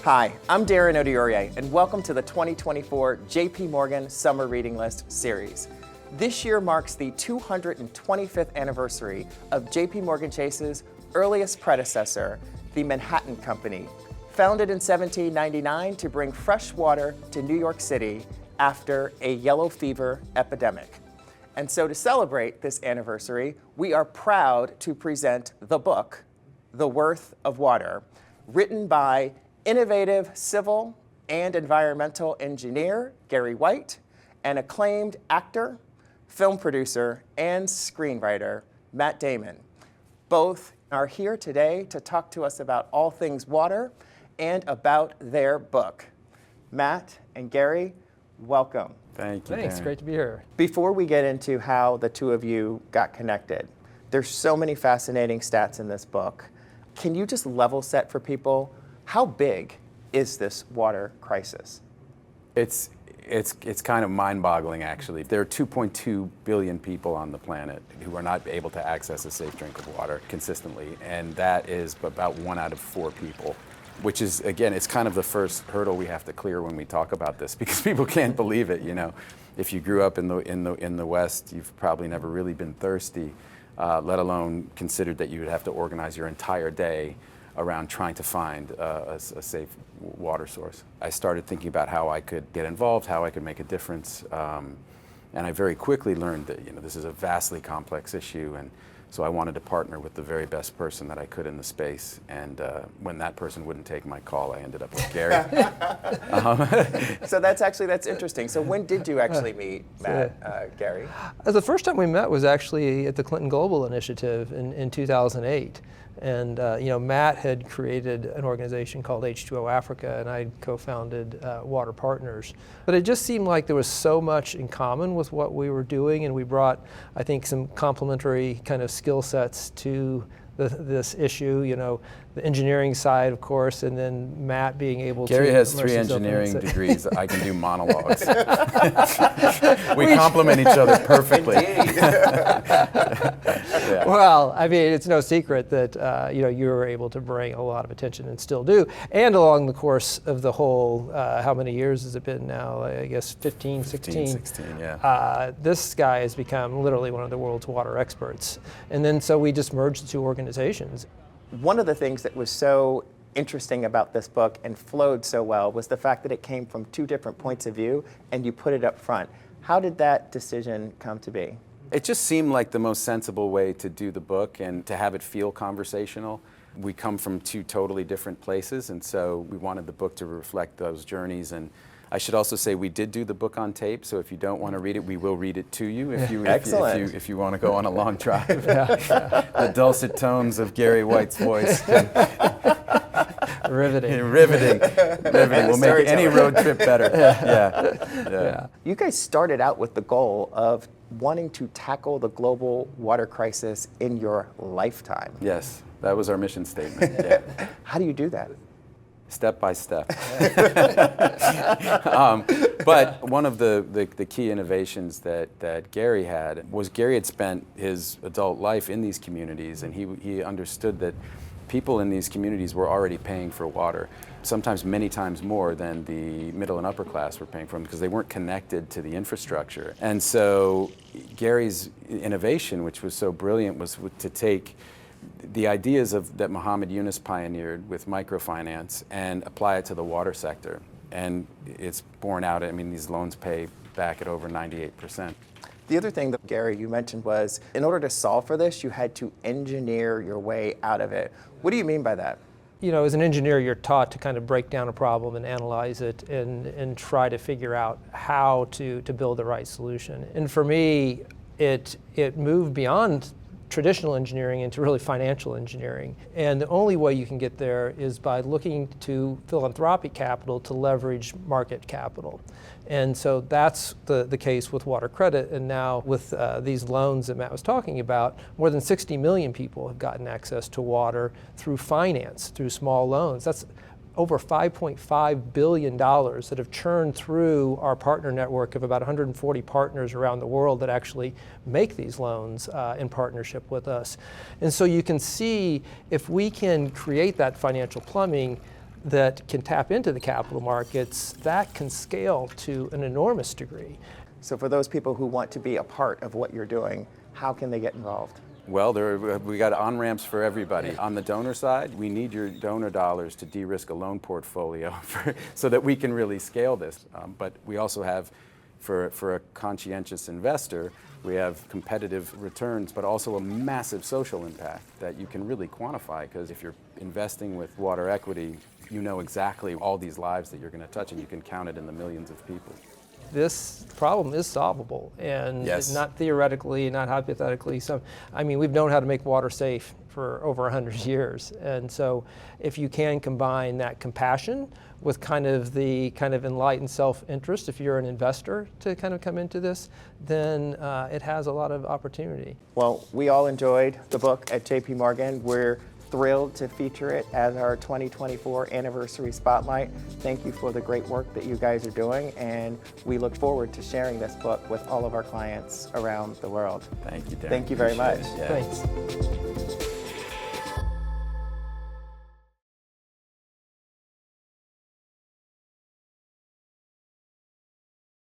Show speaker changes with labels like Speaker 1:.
Speaker 1: Hi, I'm Darren Odiore, and welcome to the 2024 jpmorgan Summer Reading List series. This year marks the 225th anniversary of JP Chase's earliest predecessor, the Manhattan Company, founded in 1799 to bring fresh water to New York City after a yellow fever epidemic. And so to celebrate this anniversary, we are proud to present the book, The Worth of Water, written by innovative civil and environmental engineer Gary White and acclaimed actor, film producer, and screenwriter Matt Damon. Both are here today to talk to us about all things water and about their book. Matt and Gary, welcome.
Speaker 2: Thank you.
Speaker 3: Thanks,
Speaker 2: Darren.
Speaker 3: great to be here.
Speaker 1: Before we get into how the two of you got connected, there's so many fascinating stats in this book. Can you just level set for people? How big is this water crisis?
Speaker 2: It's kind of mind-boggling, actually. There are 2.2 billion people on the planet who are not able to access a safe drink of water consistently, and that is about 1 out of 4 people, which is, again, it's kind of the first hurdle we have to clear when we talk about this, because people can't believe it. You know, if you grew up in the West, you've probably never really been thirsty, let alone considered that you would have to organize your entire day around trying to find a safe water source. I started thinking about how I could get involved, how I could make a difference, and I very quickly learned that this is a vastly complex issue, and so I wanted to partner with the very best person that I could in the space. And when that person wouldn't take my call, I ended up with Gary.
Speaker 1: So that's interesting. So when did you actually meet Matt, Gary?
Speaker 3: The first time we met was actually at the Clinton Global Initiative in 2008. And Matt had created an organization called H2O Africa, and I co-founded Water Partners. But it just seemed like there was so much in common with what we were doing, and we brought, I think, some complementary kind of skill sets to this issue, the engineering side, of course, and then Matt being able
Speaker 2: Gary
Speaker 3: to...
Speaker 2: Gary has 3 engineering degrees. I can do monologues. We complement each other perfectly.
Speaker 1: Yeah.
Speaker 3: Well, I mean, it's no secret that you were able to bring a lot of attention, and still do. And along the course of the whole, how many years has it been now? I guess 15, 16.
Speaker 2: Yeah.
Speaker 3: This guy has become literally one of the world's water experts. And then so we just merged the two organizations.
Speaker 1: One of the things that was so interesting about this book and flowed so well was the fact that it came from 2 different points of view and you put it up front. How did that decision come to be?
Speaker 2: It just seemed like the most sensible way to do the book and to have it feel conversational. We come from 2 totally different places, and so we wanted the book to reflect those journeys. And I should also say we did do the book on tape, so if you don't want to read it, we will read it to you if you if you want to go on a long drive. The dulcet tones of Gary White's voice.
Speaker 3: Riveting.
Speaker 2: Riveting. We'll make any road trip better. Yeah.
Speaker 1: You guys started out with the goal of wanting to tackle the global water crisis in your lifetime.
Speaker 2: Yes, that was our mission statement. Yeah.
Speaker 1: How do you do that?
Speaker 2: Step by step. But one of the key innovations that Gary had was Gary had spent his adult life in these communities, and he understood that people in these communities were already paying for water, sometimes many times more than the middle and upper class were paying for them, because they weren't connected to the infrastructure. And so Gary's innovation, which was so brilliant, was to take the ideas that Muhammad Yunus pioneered with microfinance and apply it to the water sector. And it's borne out. I mean, these loans pay back at over 98%.
Speaker 1: The other thing that, Gary, you mentioned was, in order to solve for this, you had to engineer your way out of it. What do you mean by that?
Speaker 3: As an engineer, you're taught to kind of break down a problem and analyze it and try to figure out how to build the right solution. And for me, it moved beyond traditional engineering into really financial engineering. And the only way you can get there is by looking to philanthropic capital to leverage market capital. And so that's the case with water credit. And now with these loans that Matt was talking about, more than 60 million people have gotten access to water through finance, through small loans. That's over $5.5 billion that have churned through our partner network of about 140 partners around the world that actually make these loans in partnership with us. And so you can see, if we can create that financial plumbing, that can tap into the capital markets, that can scale to an enormous degree.
Speaker 1: So for those people who want to be a part of what you're doing, how can they get involved?
Speaker 2: Well, we got on-ramps for everybody. On the donor side, we need your donor dollars to de-risk a loan portfolio so that we can really scale this. But we also have, for a conscientious investor, we have competitive returns, but also a massive social impact that you can really quantify, because if you're investing with water equity, you know exactly all these lives that you're going to touch, and you can count it in the millions of people.
Speaker 3: This problem is solvable, and
Speaker 2: Yes.
Speaker 3: not theoretically, not hypothetically. We've known how to make water safe for over 100 years, and so if you can combine that compassion with kind of enlightened self-interest, if you're an investor to kind of come into this, then it has a lot of opportunity.
Speaker 1: Well, we all enjoyed the book at JP Morgan. We're thrilled to feature it as our 2024 anniversary spotlight. Thank you for the great work that you guys are doing, and we look forward to sharing this book with all of our clients around the world.
Speaker 2: Thank you, Darren.
Speaker 1: Thank you very much.
Speaker 2: Appreciate it. Yeah.
Speaker 3: Thanks.